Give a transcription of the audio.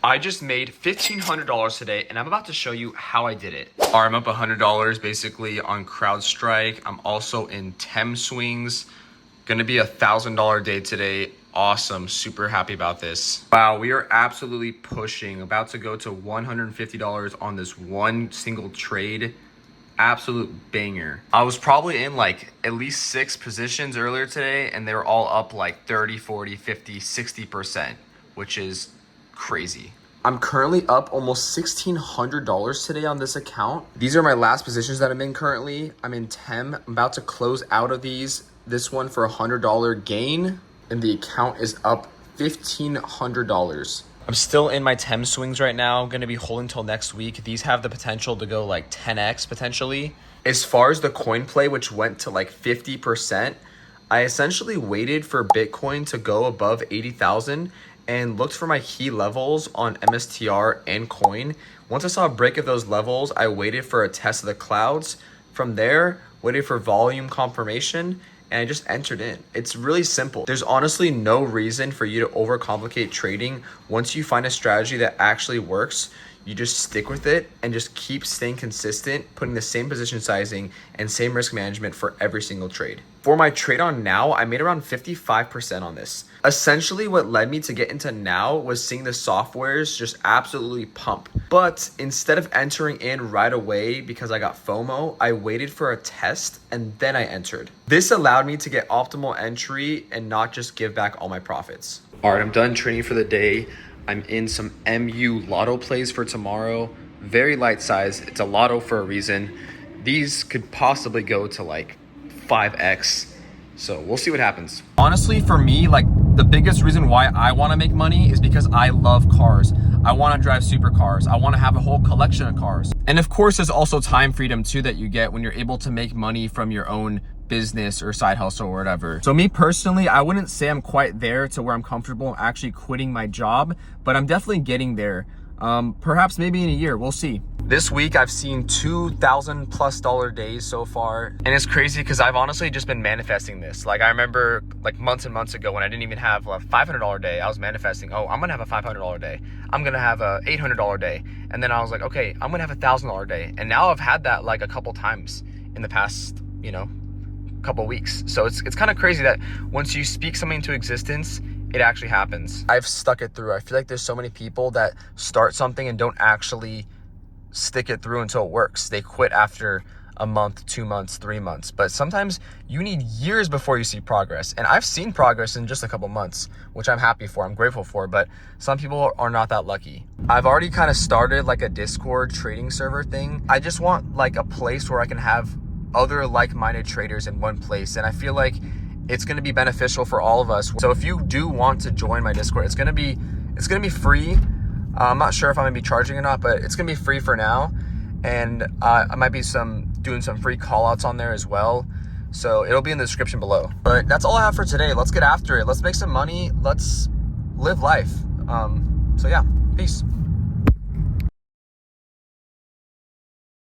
I just made $1,500 today, and I'm about to show you how I did it. All right, I'm up $100 basically on CrowdStrike. I'm also in TEM swings. Gonna be $1,000 day today. Awesome, super happy about this. Wow, we are absolutely pushing. About to go to $150 on this one single trade. Absolute banger. I was probably in like at least 6 positions earlier today, and they were all up like 30, 40, 50, 60%, which is crazy. I'm currently up almost $1,600 today on this account. These are my last positions that I'm in currently. I'm in TEM. I'm about to close out of these. This one for $100 gain, and the account is up $1,500. I'm still in my TEM swings right now. I'm going to be holding till next week. These have the potential to go like 10x potentially. As far as the coin play, which went to like 50%, I essentially waited for Bitcoin to go above 80,000 and looked for my key levels on MSTR and coin. Once I saw a break of those levels, I waited for a test of the clouds. From there, waited for volume confirmation, and I just entered in. It's really simple. There's honestly no reason for you to overcomplicate trading. Once you find a strategy that actually works, you just stick with it and just keep staying consistent, putting the same position sizing and same risk management for every single trade. For my trade on now, I made around 55% on this. Essentially, what led me to get into now was seeing the softwares just absolutely pump. But instead of entering in right away because I got FOMO, I waited for a test and then I entered. This allowed me to get optimal entry and not just give back all my profits. All right, I'm done trading for the day. I'm in some MU lotto plays for tomorrow. Very light size. It's a lotto for a reason. These could possibly go to like 5x. So we'll see what happens. Honestly, for me, like the biggest reason why I want to make money is because I love cars. I want to drive supercars. I want to have a whole collection of cars. And of course, there's also time freedom too that you get when you're able to make money from your own business or side hustle or whatever. So me personally, I wouldn't say I'm quite there to where I'm comfortable actually quitting my job, but I'm definitely getting there. Perhaps maybe in a year, we'll see. This week I've seen $2,000+ days so far, and it's crazy because I've honestly just been manifesting this. Like I remember like months and months ago when I didn't even have a $500 day, I was manifesting, oh, I'm gonna have a $500 day, I'm gonna have a $800 day, and then I was like, okay, I'm gonna have a $1,000 day, and now I've had that like a couple times in the past, couple weeks. So it's kind of crazy that once you speak something into existence, it actually happens. I've stuck it through. I feel like there's so many people that start something and don't actually stick it through until it works. They quit after a month, 2 months, 3 months. But sometimes you need years before you see progress. And I've seen progress in just a couple months, which I'm happy for, I'm grateful for, but some people are not that lucky. I've already kind of started like a Discord trading server thing. I just want like a place where I can have other like-minded traders in one place. And I feel like it's going to be beneficial for all of us. So if you do want to join my Discord, it's going to be free. I'm not sure if I'm going to be charging or not, but it's going to be free for now. And I might be doing some free call outs on there as well. So it'll be in the description below. But that's all I have for today. Let's get after it. Let's make some money. Let's live life. So yeah, peace.